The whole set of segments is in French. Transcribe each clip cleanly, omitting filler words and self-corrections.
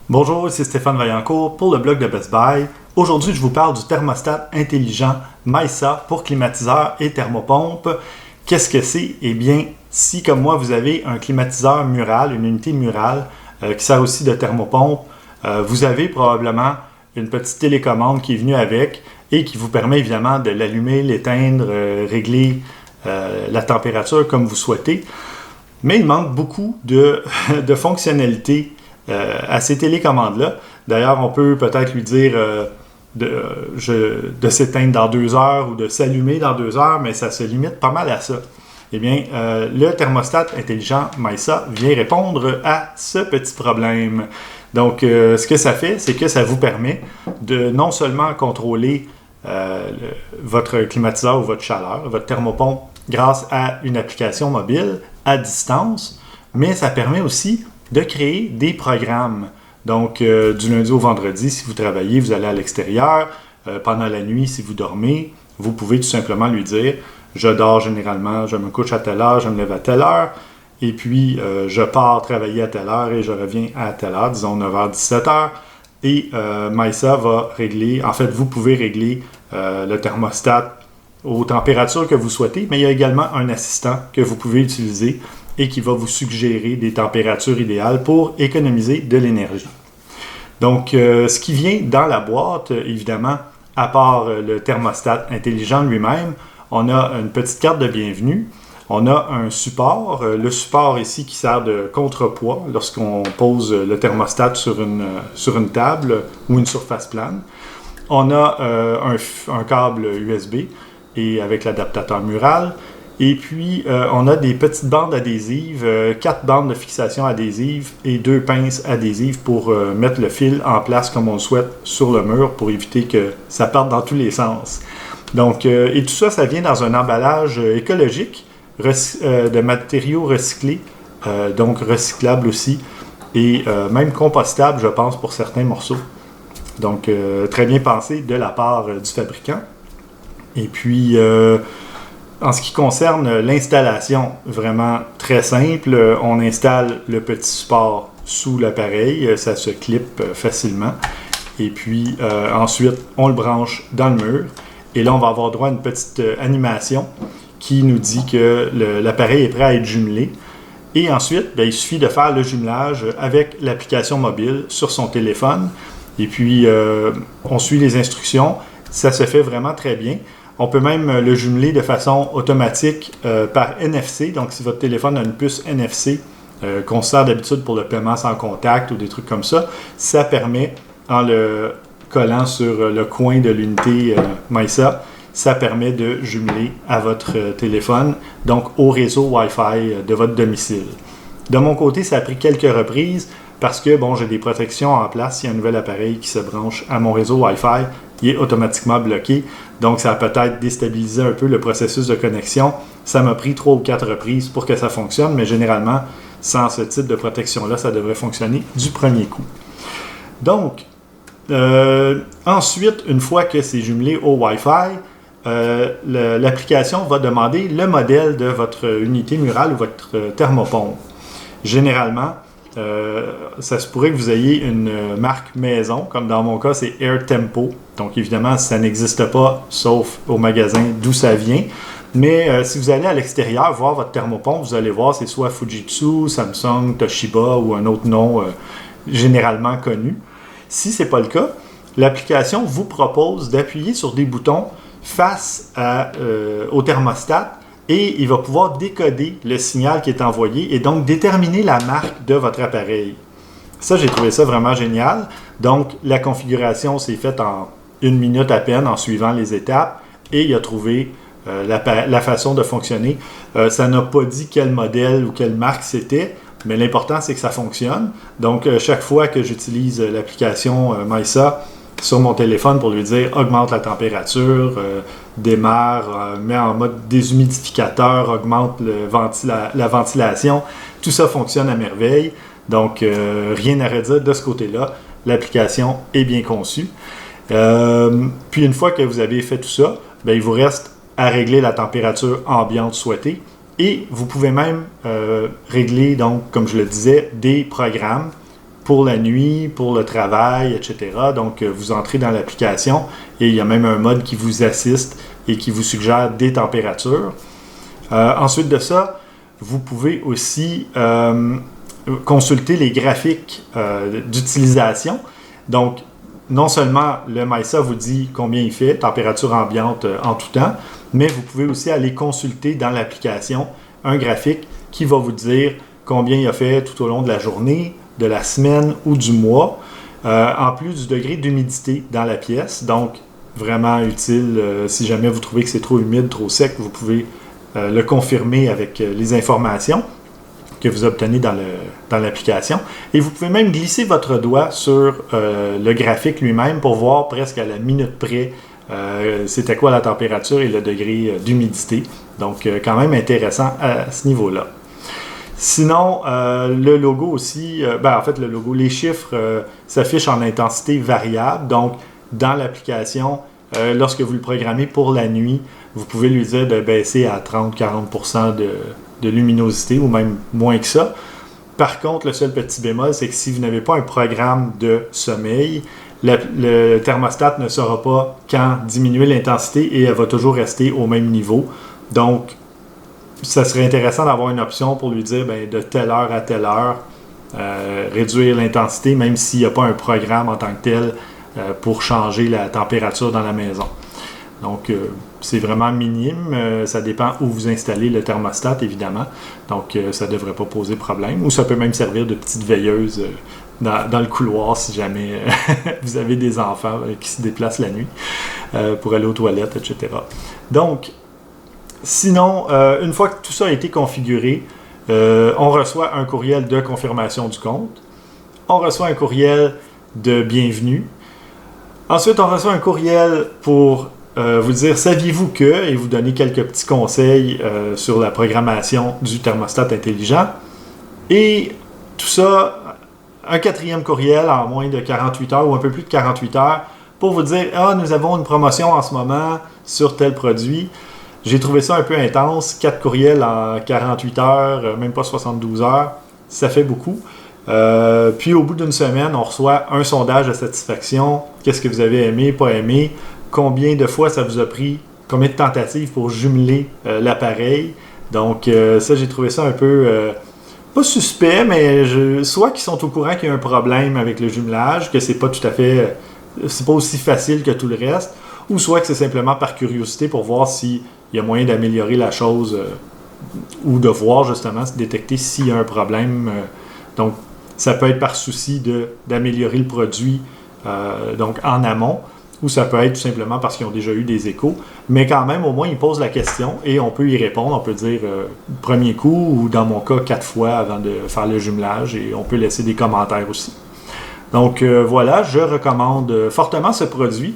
Bonjour, ici Stéphane Vaillancourt pour le blog de Best Buy. Aujourd'hui, je vous parle du thermostat intelligent MySa pour climatiseur et thermopompe. Qu'est-ce que c'est? Eh bien, si comme moi, vous avez un climatiseur mural, une unité murale qui sert aussi de thermopompe, vous avez probablement une petite télécommande qui est venue avec et qui vous permet évidemment de l'allumer, l'éteindre, régler la température comme vous souhaitez. Mais il manque beaucoup de fonctionnalités à ces télécommandes-là. D'ailleurs, on peut peut-être lui dire de s'éteindre dans 2 heures ou de s'allumer dans 2 heures, mais ça se limite pas mal à ça. Eh bien, le thermostat intelligent MySa vient répondre à ce petit problème. Donc, ce que ça fait, c'est que ça vous permet de non seulement contrôler votre climatiseur ou votre chaleur, votre thermopompe, grâce à une application mobile à distance, mais ça permet aussi de créer des programmes. Donc, du lundi au vendredi, si vous travaillez, vous allez à l'extérieur. Pendant la nuit, si vous dormez, vous pouvez tout simplement lui dire « Je dors généralement, je me couche à telle heure, je me lève à telle heure, et puis je pars travailler à telle heure et je reviens à telle heure, disons 9h, 17h. » Et MySa va régler, en fait, vous pouvez régler le thermostat aux températures que vous souhaitez, mais il y a également un assistant que vous pouvez utiliser et qui va vous suggérer des températures idéales pour économiser de l'énergie. Donc, ce qui vient dans la boîte, évidemment, à part le thermostat intelligent lui-même, on a une petite carte de bienvenue, on a un support, le support ici qui sert de contrepoids lorsqu'on pose le thermostat sur une table ou une surface plane. On a un câble USB et avec l'adaptateur mural. Et puis, on a des petites bandes adhésives, 4 bandes de fixation adhésive et 2 pinces adhésives pour mettre le fil en place comme on le souhaite sur le mur pour éviter que ça parte dans tous les sens. Donc, et tout ça, ça vient dans un emballage écologique de matériaux recyclés, donc recyclables aussi, et même compostables, je pense, pour certains morceaux. Donc, très bien pensé de la part du fabricant. Et puis, en ce qui concerne l'installation, vraiment très simple, on installe le petit support sous l'appareil, ça se clip facilement. Et puis ensuite, on le branche dans le mur. Et là, on va avoir droit à une petite animation qui nous dit que l'appareil est prêt à être jumelé. Et ensuite, il suffit de faire le jumelage avec l'application mobile sur son téléphone. Et puis, on suit les instructions. Ça se fait vraiment très bien. On peut même le jumeler de façon automatique par NFC. Donc, si votre téléphone a une puce NFC qu'on sert d'habitude pour le paiement sans contact ou des trucs comme ça, ça permet, en le collant sur le coin de l'unité MySa, ça permet de jumeler à votre téléphone, donc au réseau Wi-Fi de votre domicile. De mon côté, ça a pris quelques reprises parce que, bon, j'ai des protections en place. Il y a un nouvel appareil qui se branche à mon réseau Wi-Fi, il est automatiquement bloqué. Donc, ça a peut-être déstabilisé un peu le processus de connexion. Ça m'a pris 3 ou 4 reprises pour que ça fonctionne, mais généralement, sans ce type de protection-là, ça devrait fonctionner du premier coup. Donc, ensuite, une fois que c'est jumelé au Wi-Fi, l'application va demander le modèle de votre unité murale ou votre thermopompe. Généralement, ça se pourrait que vous ayez une marque maison, comme dans mon cas, c'est Air Tempo. Donc, évidemment, ça n'existe pas, sauf au magasin d'où ça vient. Mais si vous allez à l'extérieur voir votre thermopompe, vous allez voir, c'est soit Fujitsu, Samsung, Toshiba ou un autre nom généralement connu. Si ce n'est pas le cas, l'application vous propose d'appuyer sur des boutons face au thermostat et il va pouvoir décoder le signal qui est envoyé et donc déterminer la marque de votre appareil. Ça, j'ai trouvé ça vraiment génial. Donc, la configuration s'est faite en 1 minute à peine en suivant les étapes et il a trouvé la façon de fonctionner. Ça n'a pas dit quel modèle ou quelle marque c'était, mais l'important, c'est que ça fonctionne. Donc, chaque fois que j'utilise l'application MySa sur mon téléphone pour lui dire « augmente la température », démarre, met en mode déshumidificateur, augmente la ventilation, tout ça fonctionne à merveille. Donc, rien à redire de ce côté-là. L'application est bien conçue. Puis, une fois que vous avez fait tout ça, il vous reste à régler la température ambiante souhaitée Et vous pouvez même régler, donc, comme je le disais, des programmes pour la nuit, pour le travail, etc. Donc, vous entrez dans l'application et il y a même un mode qui vous assiste et qui vous suggère des températures. Ensuite de ça, vous pouvez aussi consulter les graphiques d'utilisation. Donc, non seulement le MISA vous dit combien il fait, température ambiante en tout temps, mais vous pouvez aussi aller consulter dans l'application un graphique qui va vous dire combien il a fait tout au long de la journée, de la semaine ou du mois, en plus du degré d'humidité dans la pièce. Donc, vraiment utile si jamais vous trouvez que c'est trop humide, trop sec, vous pouvez le confirmer avec les informations que vous obtenez dans l'application. Et vous pouvez même glisser votre doigt sur le graphique lui-même pour voir presque à la minute près c'était quoi la température et le degré d'humidité. Donc, quand même intéressant à ce niveau-là. Sinon, le logo aussi, en fait, le logo, les chiffres s'affichent en intensité variable. Donc, dans l'application, lorsque vous le programmez pour la nuit, vous pouvez lui dire de baisser à 30-40% de luminosité ou même moins que ça. Par contre, le seul petit bémol, c'est que si vous n'avez pas un programme de sommeil, le thermostat ne saura pas quand diminuer l'intensité et elle va toujours rester au même niveau. Donc, ça serait intéressant d'avoir une option pour lui dire de telle heure à telle heure, réduire l'intensité, même s'il n'y a pas un programme en tant que tel pour changer la température dans la maison. Donc, c'est vraiment minime. Ça dépend où vous installez le thermostat, évidemment. Donc, ça ne devrait pas poser problème. Ou ça peut même servir de petite veilleuse dans le couloir si jamais vous avez des enfants qui se déplacent la nuit pour aller aux toilettes, etc. Donc, sinon, une fois que tout ça a été configuré, on reçoit un courriel de confirmation du compte. On reçoit un courriel de bienvenue. Ensuite, on reçoit un courriel pour vous dire « Saviez-vous que » et vous donner quelques petits conseils sur la programmation du thermostat intelligent. Et tout ça, un quatrième courriel en moins de 48 heures ou un peu plus de 48 heures pour vous dire « Ah, nous avons une promotion en ce moment sur tel produit. » J'ai trouvé ça un peu intense. 4 courriels en 48 heures, même pas 72 heures. Ça fait beaucoup. Puis au bout d'une semaine, on reçoit un sondage de satisfaction. Qu'est-ce que vous avez aimé, pas aimé? Combien de fois ça vous a pris? Combien de tentatives pour jumeler l'appareil? Donc ça, j'ai trouvé ça un peu... pas suspect, mais soit qu'ils sont au courant qu'il y a un problème avec le jumelage, que c'est pas tout à fait... c'est pas aussi facile que tout le reste, ou soit que c'est simplement par curiosité pour voir s'il y a moyen d'améliorer la chose ou de voir justement, détecter s'il y a un problème. Donc, ça peut être par souci d'améliorer le produit donc en amont, ou ça peut être tout simplement parce qu'ils ont déjà eu des échos. Mais quand même, au moins, ils posent la question et on peut y répondre. On peut dire premier coup ou dans mon cas 4 fois avant de faire le jumelage et on peut laisser des commentaires aussi. Donc voilà, je recommande fortement ce produit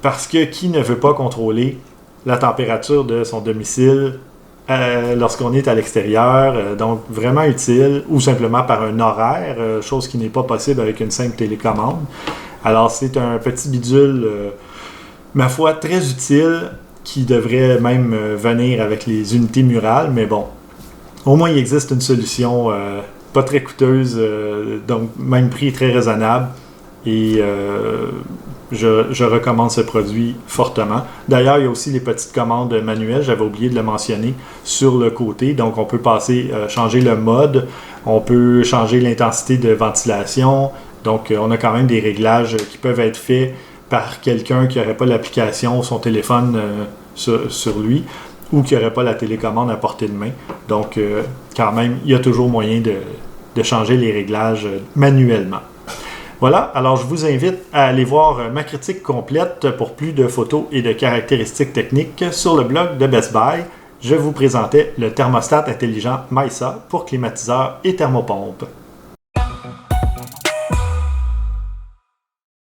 parce que qui ne veut pas contrôler la température de son domicile lorsqu'on est à l'extérieur, donc vraiment utile, ou simplement par un horaire, chose qui n'est pas possible avec une simple télécommande. Alors c'est un petit bidule, ma foi, très utile, qui devrait même venir avec les unités murales, mais bon, au moins il existe une solution pas très coûteuse, donc même prix très raisonnable, et je recommande ce produit fortement. D'ailleurs, il y a aussi les petites commandes manuelles, j'avais oublié de le mentionner, sur le côté. Donc, on peut changer le mode, on peut changer l'intensité de ventilation. Donc, on a quand même des réglages qui peuvent être faits par quelqu'un qui n'aurait pas l'application, son téléphone sur lui, ou qui n'aurait pas la télécommande à portée de main. Donc, quand même, il y a toujours moyen de changer les réglages manuellement. Voilà, alors je vous invite à aller voir ma critique complète pour plus de photos et de caractéristiques techniques sur le blog de Best Buy. Je vous présentais le thermostat intelligent MISA pour climatiseur et thermopompe.